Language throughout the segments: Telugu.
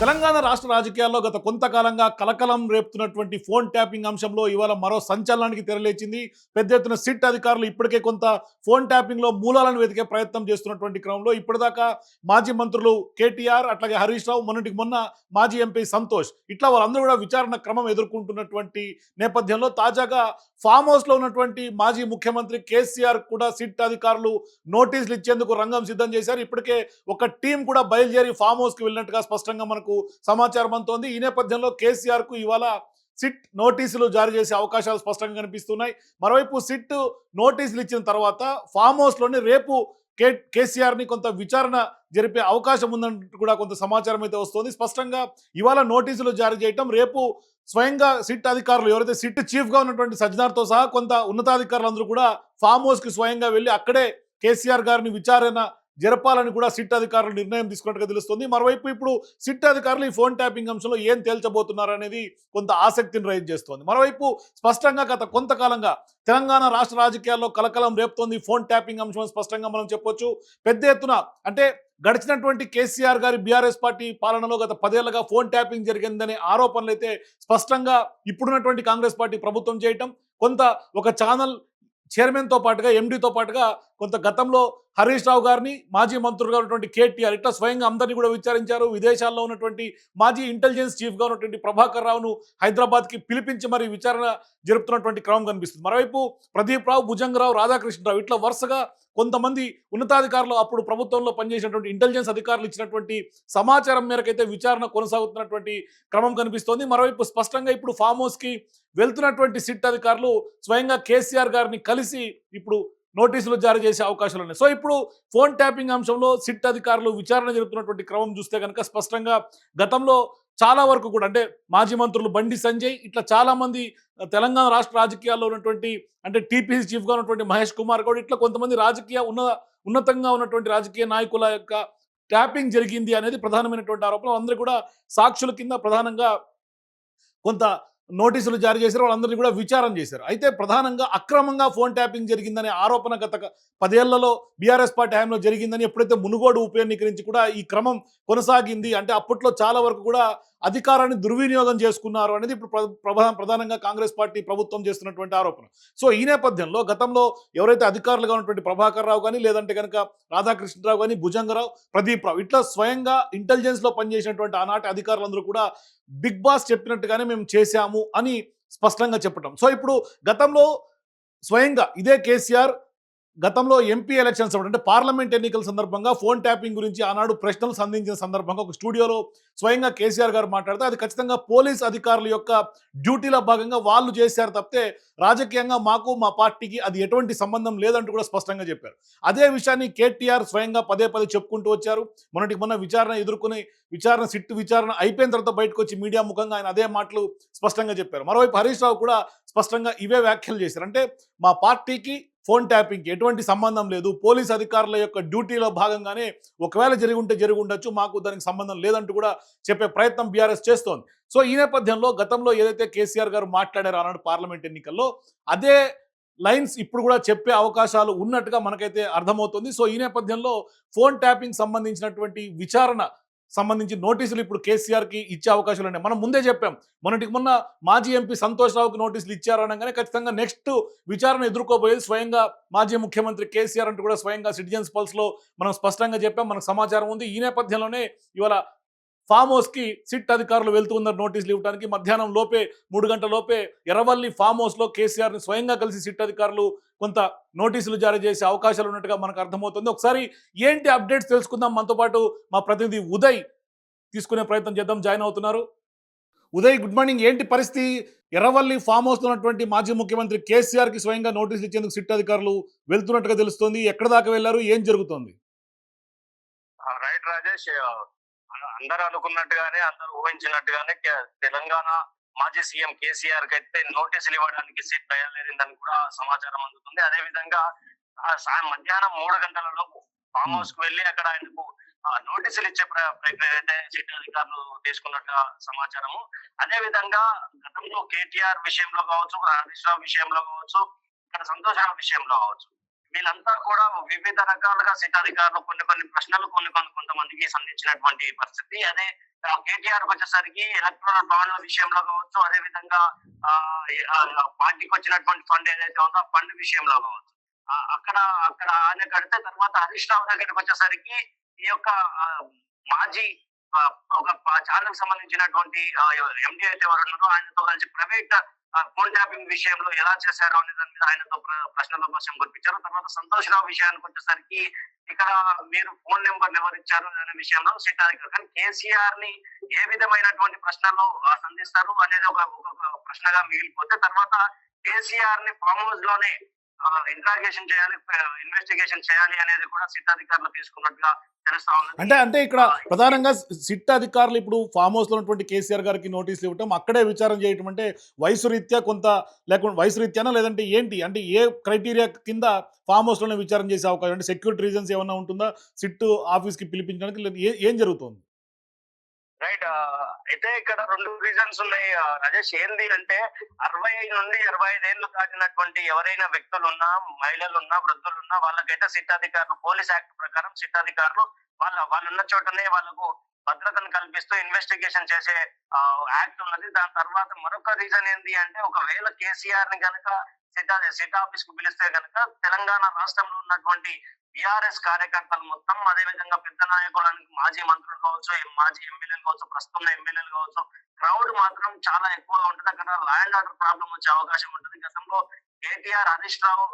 తెలంగాణ రాష్ట్ర రాజకీయాల్లో గత కొంతకాలంగా కలకలం రేపుతున్నటువంటి ఫోన్ ట్యాపింగ్ అంశంలో ఇవాళ మరో సంచలనానికి తెరలేచింది. పెద్ద ఎత్తున సిట్ అధికారులు ఇప్పటికే కొంత ఫోన్ ట్యాపింగ్‌లో మూలాలను వెతికే ప్రయత్నం చేస్తున్నటువంటి క్రమంలో ఇప్పటిదాకా మాజీ మంత్రులు కేటీఆర్, అట్లాగే హరీష్ రావు, మొన్నటికి మొన్న మాజీ ఎంపీ సంతోష్ ఇట్లా వాళ్ళందరూ కూడా విచారణ క్రమం ఎదుర్కొంటున్నటువంటి నేపథ్యంలో తాజాగా ఫామ్ హౌస్‌లో ఉన్నటువంటి మాజీ ముఖ్యమంత్రి కేసీఆర్ కూడా సిట్ అధికారులు నోటీసులు ఇచ్చేందుకు రంగం సిద్ధం చేశారు. ఇప్పటికే ఒక టీం కూడా బయలుదేరి ఫామ్ హౌస్‌కి వెళ్ళినట్టుగా స్పష్టంగా మనకు సమాచారం అందుతోంది. ఈ నేపథ్యంలో కేసీఆర్‌కు ఇవాళ సిట్ నోటీసులు జారీ చేసే అవకాశాలు స్పష్టంగా కనిపిస్తున్నాయి. మరోవైపు సిట్ నోటీసులు ఇచ్చిన తర్వాత ఫామ్ హౌస్‌లోని రేపు కేసీఆర్‌ని కొంత విచారణ జరిపే అవకాశం ఉందంటూ కూడా కొంత సమాచారం అయితే వస్తోంది. స్పష్టంగా ఇవాళ నోటీసులు జారీ చేయటం, రేపు స్వయంగా సిట్ అధికారులు ఎవరైతే సిట్ చీఫ్‌గా ఉన్నటువంటి సజ్జనార్‌తో సహా కొంత ఉన్నతాధికారులందరూ కూడా ఫామ్ హౌస్‌కి స్వయంగా వెళ్లి అక్కడే కేసీఆర్ గారిని విచారణ జరపాలని కూడా సిట్ అధికారులు నిర్ణయం తీసుకున్నట్టుగా తెలుస్తుంది. మరోవైపు ఇప్పుడు సిట్ అధికారులు ఈ ఫోన్ ట్యాపింగ్ అంశంలో ఏం తేల్చబోతున్నారు అనేది కొంత ఆసక్తిని రైజ్ చేస్తోంది. మరోవైపు స్పష్టంగా గత కొంతకాలంగా తెలంగాణ రాష్ట్ర రాజకీయాల్లో కలకలం రేపుతోంది ఫోన్ ట్యాపింగ్ అంశం స్పష్టంగా మనం చెప్పొచ్చు. పెద్ద ఎత్తున అంటే గడిచినటువంటి కేసీఆర్ గారి బీఆర్ఎస్ పార్టీ పాలనలో గత 10 ఏళ్లుగా ఫోన్ ట్యాపింగ్ జరిగిందనే ఆరోపణలు అయితే స్పష్టంగా ఇప్పుడున్నటువంటి కాంగ్రెస్ పార్టీ ప్రభుత్వం చేయటం, కొంత ఒక ఛానల్ చైర్మన్‌తో పాటుగా, ఎండీతో పాటుగా కొంత గతంలో హరీష్ రావు గారిని, మాజీ మంత్రులుగా ఉన్నటువంటి కేటీఆర్ ఇట్లా స్వయంగా అందరినీ కూడా విచారించారు. విదేశాల్లో ఉన్నటువంటి మాజీ ఇంటెలిజెన్స్ చీఫ్‌గా ఉన్నటువంటి ప్రభాకర్ రావును హైదరాబాద్‌కి పిలిపించి మరి విచారణ జరుపుతున్నటువంటి క్రమం కనిపిస్తుంది. మరోవైపు ప్రదీప్ రావు, భుజంగరావు, రాధాకృష్ణరావు ఇట్లా వరుసగా కొంతమంది ఉన్నతాధికారులు అప్పుడు ప్రభుత్వంలో పనిచేసినటువంటి ఇంటెలిజెన్స్ అధికారులు ఇచ్చినటువంటి సమాచారం మేరకైతే విచారణ కొనసాగుతున్నటువంటి క్రమం కనిపిస్తోంది. మరోవైపు స్పష్టంగా ఇప్పుడు ఫామ్ హౌస్‌కి వెళ్తున్నటువంటి సిట్ అధికారులు స్వయంగా కేసీఆర్ గారిని కలిసి ఇప్పుడు నోటీసులు జారీ చేసే అవకాశాలు ఉన్నాయి. సో ఇప్పుడు ఫోన్ ట్యాపింగ్ అంశంలో సిట్ అధికారులు విచారణ జరుపుతున్నటువంటి క్రమం చూస్తే కనుక స్పష్టంగా గతంలో చాలా వరకు కూడా అంటే మాజీ మంత్రులు బండి సంజయ్ ఇట్లా చాలా మంది తెలంగాణ రాష్ట్ర రాజకీయాల్లో ఉన్నటువంటి అంటే టీపీసీ చీఫ్గా ఉన్నటువంటి మహేష్ కుమార్ గౌడ్ ఇట్లా కొంతమంది రాజకీయ ఉన్నతంగా ఉన్నటువంటి రాజకీయ నాయకుల యొక్క ట్యాపింగ్ జరిగింది అనేది ప్రధానమైనటువంటి ఆరోపణ. అందరూ కూడా సాక్షుల కింద ప్రధానంగా కొంత నోటీసులు జారీ చేశారు. వాళ్ళందరినీ కూడా విచారణ చేశారు. అయితే ప్రధానంగా అక్రమంగా ఫోన్ ట్యాపింగ్ జరిగిందనే ఆరోపణ గత 10 ఏళ్లలో బీఆర్ఎస్ పార్టీ హయాంలో జరిగిందని ఎప్పుడైతే మునుగోడు ఉప ఎన్నిక నుంచి కూడా ఈ క్రమం కొనసాగింది. అంటే అప్పట్లో చాలా వరకు కూడా అధికారాన్ని దుర్వినియోగం చేసుకున్నారు అనేది ఇప్పుడు ప్రధానంగా కాంగ్రెస్ పార్టీ ప్రభుత్వం చేస్తున్నటువంటి ఆరోపణ. సో ఈ నేపథ్యంలో గతంలో ఎవరైతే అధికారులుగా ఉన్నటువంటి ప్రభాకర్ రావు కానీ, లేదంటే కనుక రాధాకృష్ణరావు కానీ, భుజంగరావు, ప్రదీప్ రావు ఇట్లా స్వయంగా ఇంటెలిజెన్స్‌లో పనిచేసినటువంటి ఆనాటి అధికారులందరూ కూడా బిగ్ బాస్ చెప్పినట్టుగానే మేము చేశాము అని స్పష్టంగా చెప్పటం. సో ఇప్పుడు గతంలో స్వయంగా ఇదే కేసీఆర్ గతంలో ఎంపీ ఎలక్షన్స్ అప్పుడు అంటే పార్లమెంట్ ఎన్నికల సందర్భంగా ఫోన్ ట్యాపింగ్ గురించి ఆనాడు ప్రశ్నలు సంధించిన సందర్భంగా ఒక స్టూడియోలో స్వయంగా కేసీఆర్ గారు మాట్లాడితే అది ఖచ్చితంగా పోలీస్ అధికారుల యొక్క డ్యూటీలో భాగంగా వాళ్ళు చేశారు తప్పితే రాజకీయంగా మాకు మా పార్టీకి అది ఎటువంటి సంబంధం లేదంటూ కూడా స్పష్టంగా చెప్పారు. అదే విషయాన్ని కేటీఆర్ స్వయంగా పదే పదే చెప్పుకుంటూ వచ్చారు. మొన్నటికి మొన్న విచారణ ఎదుర్కొని సిట్ విచారణ అయిపోయిన తర్వాత బయటకు వచ్చి మీడియా ముఖంగా ఆయన అదే మాటలు స్పష్టంగా చెప్పారు. మరోవైపు హరీష్ రావు కూడా స్పష్టంగా ఇవే వ్యాఖ్యలు చేశారు. అంటే మా పార్టీకి ఫోన్ ట్యాపింగ్‌కి ఎటువంటి సంబంధం లేదు. పోలీస్ అధికారుల యొక్క డ్యూటీలో భాగంగానే ఒకవేళ జరిగి ఉండొచ్చు. మాకు దానికి సంబంధం లేదంటూ కూడా చెప్పే ప్రయత్నం బీఆర్ఎస్ చేస్తోంది. సో ఈ నేపథ్యంలో గతంలో ఏదైతే కేసీఆర్ గారు మాట్లాడారో ఆనాడు పార్లమెంట్ ఎన్నికల్లో అదే లైన్స్ ఇప్పుడు కూడా చెప్పే అవకాశాలు ఉన్నట్టుగా మనకైతే అర్థమవుతుంది. సో ఈ నేపథ్యంలో ఫోన్ ట్యాపింగ్ సంబంధించినటువంటి విచారణ సంబంధించి నోటీసులు ఇప్పుడు కేసీఆర్‌కి ఇచ్చే అవకాశాలు ఉన్నాయి. మనం ముందే చెప్పాం. మొన్నటికి మొన్న మాజీ ఎంపీ సంతోష్ రావుకి నోటీసులు ఇచ్చారు అనగానే ఖచ్చితంగా నెక్స్ట్ విచారణ ఎదుర్కోబోయేది స్వయంగా మాజీ ముఖ్యమంత్రి కేసీఆర్ అంటూ కూడా స్వయంగా సిటిజన్స్ పల్స్‌లో మనం స్పష్టంగా చెప్పాం. మనకు సమాచారం ఉంది. ఈ నేపథ్యంలోనే ఇవాళ ఫామ్ హౌస్‌కి సిట్ అధికారులు వెళ్తూ ఉన్నారు నోటీసులు ఇవ్వడానికి. మధ్యాహ్నం లోపే 3 గంటల లోపే ఎర్రవల్లి ఫామ్ హౌస్‌లో కేసీఆర్‌ని స్వయంగా కలిసి సిట్ అధికారులు కొంత నోటీసులు జారీ చేసే అవకాశాలు ఉన్నట్టుగా మనకు అర్థమవుతుంది. ఒకసారి ఏంటి అప్డేట్స్ తెలుసుకుందాం. మనతో పాటు మా ప్రతినిధి ఉదయ్ తీసుకునే ప్రయత్నం చేద్దాం. జాయిన్ అవుతున్నారు. Uday good morning. ఏంటి పరిస్థితి? ఎర్రవల్లి ఫామ్ హౌస్‌లో ఉన్నటువంటి మాజీ ముఖ్యమంత్రి కేసీఆర్‌కి స్వయంగా నోటీసులు ఇచ్చేందుకు సిట్ అధికారులు వెళ్తున్నట్టుగా తెలుస్తోంది. ఎక్కడి దాకా వెళ్లారు? ఏం జరుగుతోంది? రైట్ రాజేష్. అందరూ అనుకున్నట్టుగానే, అందరూ ఊహించినట్టుగానే తెలంగాణ మాజీ సీఎం కేసీఆర్ కి అయితే నోటీసులు ఇవ్వడానికి సిట్ బయలుదేరిందని కూడా సమాచారం అందుతుంది. అదే విధంగా మధ్యాహ్నం 3 గంటల లోపు ఫామ్ హౌస్ కు వెళ్లి అక్కడ ఆయనకు నోటీసులు ఇచ్చే ప్రక్రియ అయితే సిట్ అధికారులు తీసుకున్నట్టుగా సమాచారము. అదే విధంగా గతంలో కేటీఆర్ విషయంలో కావచ్చు, హరీష్ రావు విషయంలో కావచ్చు, ఇక్కడ సంతోష్ రావు విషయంలో కావచ్చు, వీళ్ళంతా కూడా వివిధ రకాలుగా సిట్ అధికారులు కొన్ని ప్రశ్నలు కొంతమందికి సంధించినటువంటి పరిస్థితి. అదే కేటీఆర్ కి వచ్చేసరికి ఎలక్ట్రల్ బాండ్ల విషయంలో కావచ్చు, అదే విధంగా పార్టీకి వచ్చినటువంటి ఫండ్ ఏదైతే ఉందో ఆ ఫండ్ విషయంలో కావచ్చు. అక్కడ అక్కడ ఆయన కడితే తర్వాత హరీష్ రావు దగ్గరికి వచ్చేసరికి ఈ యొక్క మాజీ ఒక ఛానల్ సంబంధించినటువంటి ఎండి అయితే ఎవరు ఉన్నారో ఆయనతో కలిసి ప్రైవేట్ ఫోన్ ట్యాపింగ్ విషయంలో ఎలా చేశారో అనే దాని మీద ఆయనతో ప్రశ్నల వర్షం కురిపించారు. తర్వాత సంతోష్ రావు విషయానికి వచ్చేసరికి ఇక్కడ మీరు ఫోన్ నెంబర్ ఎవరు ఇచ్చారు అనే విషయంలో సిట్ అధికారులు కానీ కేసీఆర్ ని ఏ విధమైనటువంటి ప్రశ్నలు సంధిస్తారు అనేది ఒక ప్రశ్నగా మిగిలిపోతే తర్వాత కేసీఆర్ ని ఫామ్ హౌస్ లోనే ఇంట్రాగేషన్ చేయాలి, ఇన్వెస్టిగేషన్ చేయాలి అనేది కూడా సిట్ అధికారులు తీసుకున్నట్టుగా తెలుస్తా ఉంది. అంటే ఇక్కడ ప్రధానంగా సిట్ అధికారులు ఇప్పుడు ఫామ్ హౌస్ లో ఉన్నటువంటి కేసీఆర్ గారికి నోటీసులు ఇవ్వటం, అక్కడే విచారణ చేయటం అంటే వయసు రీత్యా కొంత లేకుండా వయసు రీత్యానా లేదంటే ఏంటి అంటే ఏ క్రైటీరియా కింద ఫామ్ హౌస్ లోనే విచారణ చేసే అవకాశం అంటే సెక్యూరిటీ రీజన్స్ ఏమన్నా ఉంటుందా సిట్ ఆఫీస్ కి పిలిపించడానికి లేదా ఏం జరుగుతుంది? రైట్. అయితే ఇక్కడ 2 రీజన్స్ ఉన్నాయి రాజేష్. ఏంది అంటే 60 నుండి 25 ఏళ్ళు దాటినటువంటి ఎవరైనా వ్యక్తులున్నా, మహిళలున్నా, వృద్ధులున్నా వాళ్ళకైతే సిట్ అధికారులు పోలీస్ యాక్ట్ ప్రకారం సిట్ అధికారులు వాళ్ళున్న చోటనే వాళ్ళకు భద్రతను కల్పిస్తూ ఇన్వెస్టిగేషన్ చేసే యాక్ట్ ఉన్నది. దాని తర్వాత మరొక రీజన్ ఏంటి అంటే ఒకవేళ కేసీఆర్ ని కనుక సిట్ ఆఫీస్ కు పిలిస్తే కనుక తెలంగాణ రాష్ట్రంలో ఉన్నటువంటి బీఆర్ఎస్ కార్యకర్తలు మొత్తం, అదే విధంగా పెద్ద నాయకులకు మాజీ మంత్రులు కావచ్చు, మాజీ ఎమ్మెల్యేలు కావచ్చు, ప్రస్తుతం ఎమ్మెల్యేలు కావచ్చు, క్రౌడ్ మాత్రం చాలా ఎక్కువగా ఉంటుంది. అక్కడ లా అండ్ ఆర్డర్ ప్రాబ్లం వచ్చే అవకాశం ఉంటుంది. గతంలో కేటీఆర్, హరీష్ రావు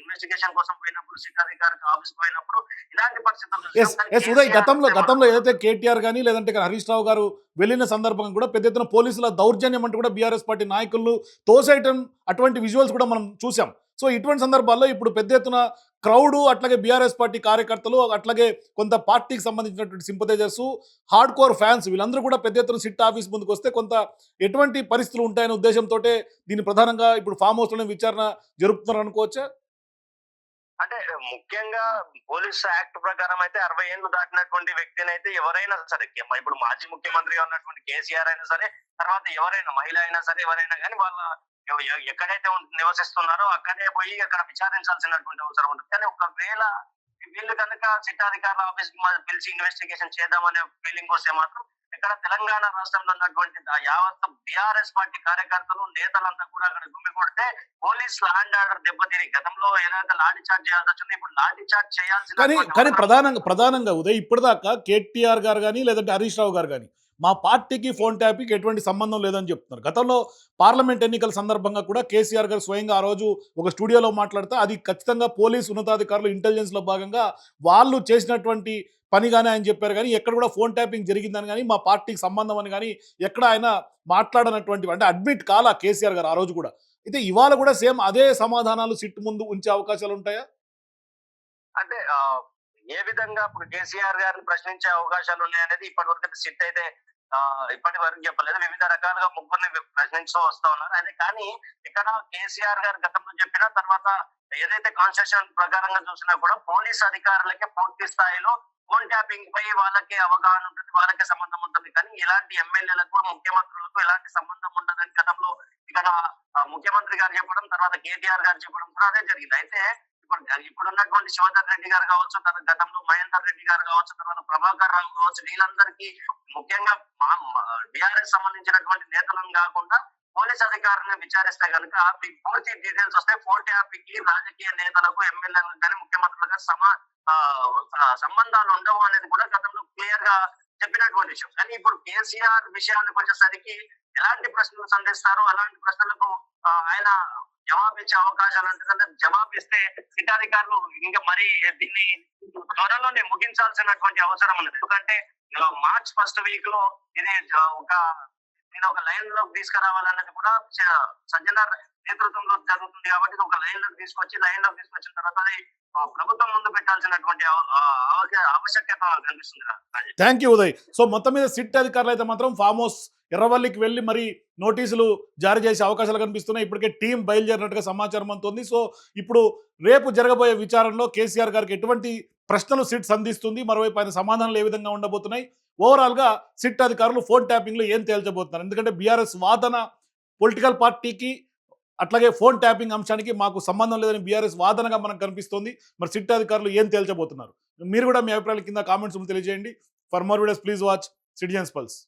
ఇన్వెస్టిగేషన్ కోసం పోయినప్పుడు, సిట్ అధికారి ఆఫీస్ పోయినప్పుడు ఇలాంటి పరిస్థితులు ఉదయ్ గతంలో ఏదైతే కేటీఆర్ కానీ లేదంటే హరీష్ రావు గారు వెళ్ళిన సందర్భంగా కూడా పెద్ద ఎత్తున పోలీసుల దౌర్జన్యం అంటూ కూడా బీఆర్ఎస్ పార్టీ నాయకులు తోసేయటం అటువంటి విజువల్స్ కూడా మనం చూసాం. సో ఇటువంటి సందర్భాల్లో ఇప్పుడు పెద్ద ఎత్తున క్రౌడ్ అట్లాగే బీఆర్ఎస్ పార్టీ కార్యకర్తలు అట్లాగే కొంత పార్టీకి సంబంధించినటువంటి సింపథైజర్స్ హార్డ్ కోర్ ఫ్యాన్స్ వీళ్ళందరూ కూడా పెద్ద ఎత్తున సిట్ ఆఫీస్ ముందుకు వస్తే కొంత ఎటువంటి పరిస్థితులు ఉంటాయనే ఉద్దేశంతో దీన్ని ప్రధానంగా ఇప్పుడు ఫామ్ హౌస్ లోనే విచారణ జరుపుతున్నారు అనుకోవచ్చా? అంటే ముఖ్యంగా పోలీస్ యాక్ట్ ప్రకారం అయితే 60 ఏళ్ళు దాటినటువంటి వ్యక్తిని అయితే ఎవరైనా సరే, ఇప్పుడు మాజీ ముఖ్యమంత్రిగా ఉన్నటువంటి కేసీఆర్ అయినా సరే, తర్వాత ఎవరైనా మహిళ అయినా సరే, ఎవరైనా కానీ వాళ్ళ ఎక్కడైతే నివసిస్తున్నారో అక్కడే పోయి అక్కడ విచారించాల్సినటువంటి అవసరం ఉంటుంది. కానీ ఒకవేళ వీళ్ళు కనుక సిట్ అధికారుల ఆఫీస్ కి పిలిచి ఇన్వెస్టిగేషన్ చేద్దామనే ఫీలింగ్ వస్తే మాత్రం ఇక్కడ తెలంగాణ రాష్ట్రంలో ఉన్నటువంటి యావత్ బీఆర్ఎస్ పార్టీ కార్యకర్తలు, నేతలంతా కూడా అక్కడ గుమ్మి కొడితే పోలీస్ లా అండ్ ఆర్డర్ దెబ్బతిని గతంలో ఏదైతే లాఠీ చార్జ్ చేయాల్సి వచ్చిందో ఇప్పుడు లాఠీ చార్జ్ చేయాల్సిన కానీ ప్రధానంగా ఉదయ్ ఇప్పటిదాకా కేటీఆర్ గారు కానీ లేదంటే హరీష్ రావు గారు కానీ మా పార్టీకి ఫోన్ ట్యాపింగ్ ఎటువంటి సంబంధం లేదని చెప్తున్నారు. గతంలో పార్లమెంట్ ఎన్నికల సందర్భంగా కూడా కేసీఆర్ గారు స్వయంగా ఆ రోజు ఒక స్టూడియోలో మాట్లాడితే అది ఖచ్చితంగా పోలీసు ఉన్నతాధికారులు ఇంటెలిజెన్స్లో భాగంగా వాళ్ళు చేసినటువంటి పనిగానే ఆయన చెప్పారు. కానీ ఎక్కడ కూడా ఫోన్ ట్యాపింగ్ జరిగిందని కానీ మా పార్టీకి సంబంధం అని కానీ ఎక్కడ ఆయన మాట్లాడనటువంటి అంటే అడ్మిట్ కాలా కేసీఆర్ గారు ఆ రోజు కూడా. అయితే ఇవాళ కూడా సేమ్ అదే సమాధానాలు సిట్ ముందు ఉంచే అవకాశాలు ఉంటాయా? అంటే ఏ విధంగా ఇప్పుడు కేసీఆర్ గారిని ప్రశ్నించే అవకాశాలు ఉన్నాయనేది ఇప్పటి వరకు సిట్ అయితే ఇప్పటి వరకు చెప్పలేదు. వివిధ రకాలుగా ముగ్గురిని ప్రశ్నించూ వస్తా ఉన్నారు. అదే కానీ ఇక్కడ కేసీఆర్ గారు గతంలో చెప్పిన తర్వాత ఏదైతే కాన్స్టిట్యూషన్ ప్రకారంగా చూసినా కూడా పోలీస్ అధికారులకే పూర్తి స్థాయిలో ఫోన్ ట్యాపింగ్ పై వాళ్ళకి అవగాహన ఉంటుంది, వాళ్ళకే సంబంధం ఉంటుంది. కానీ ఇలాంటి ఎమ్మెల్యేలకు, ముఖ్యమంత్రులకు ఎలాంటి సంబంధం ఉండదని గతంలో ఇక్కడ ముఖ్యమంత్రి గారు చెప్పడం, తర్వాత కేటీఆర్ గారు చెప్పడం కూడా అదే జరిగింది. అయితే ఇప్పుడున్నటువంటి శివధర్ రెడ్డి గారు కావచ్చు, గతంలో మహేందర్ రెడ్డి గారు కావచ్చు, తర్వాత ప్రభాకర్ రావు కావచ్చు, వీళ్ళందరికీ ముఖ్యంగా బీఆర్ఎస్ సంబంధించినటువంటి నేతలను కాకుండా పోలీస్ అధికారులను విచారిస్తే కనుక మీకు పూర్తి డీటెయిల్స్ వస్తాయి. ఫోన్ ట్యాపింగ్ కి రాజకీయ నేతలకు, ఎమ్మెల్యేలకు కానీ ముఖ్యమంత్రులకు సంబంధాలు ఉండవు అనేది కూడా గతంలో క్లియర్ గా చెప్పినటువంటి విషయం. కానీ ఇప్పుడు కేసీఆర్ విషయానికి వచ్చేసరికి ఎలాంటి ప్రశ్నలు సంధిస్తారు, అలాంటి ప్రశ్నలకు ఆయన జవాబిచ్చే అవకాశాలు అంటే జవాబిస్తే సిట్ అధికారులు ఇంకా మరి దీన్ని త్వరలోనే ముగించాల్సినటువంటి అవసరం ఉన్నది. ఎందుకంటే మార్చ్ ఫస్ట్ వీక్ లో ఇది ఒక లైన్ లోకి తీసుకురావాలన్నది కూడా సజ్జనార్ నేతృత్వంలో జరుగుతుంది. కాబట్టి ఇది ఒక లైన్ లోకి తీసుకొచ్చిన తర్వాత అది ప్రభుత్వం ముందు పెట్టాల్సినటువంటి ఆవశ్యకత కనిపిస్తుంది. Thank you Uday. సో మొత్తం మీద సిట్ అధికారులు అయితే మాత్రం ఫామ్ హౌస్ ఎర్రవల్లికి వెళ్ళి మరి నోటీసులు జారీ చేసే అవకాశాలు కనిపిస్తున్నాయి. ఇప్పటికే టీం బయలుదేరినట్టుగా సమాచారం అందుతుంది. సో ఇప్పుడు రేపు జరగబోయే విచారణలో కేసీఆర్ గారికి ఎటువంటి ప్రశ్నలు సిట్ సంధిస్తుంది, మరోవైపు ఆయన సమాధానాలు ఏ విధంగా ఉండబోతున్నాయి, ఓవరాల్గా సిట్ అధికారులు ఫోన్ ట్యాపింగ్లో ఏం తేల్చబోతున్నారు. ఎందుకంటే బీఆర్ఎస్ వాదన పొలిటికల్ పార్టీకి అట్లాగే ఫోన్ ట్యాపింగ్ అంశానికి మాకు సంబంధం లేదని బీఆర్ఎస్ వాదనగా మనకు కనిపిస్తోంది. మరి సిట్ అధికారులు ఏం తేల్చబోతున్నారు? మీరు కూడా మీ అభిప్రాయాల కింద కామెంట్స్ తెలియజేయండి. For more videos please watch citizens pulse.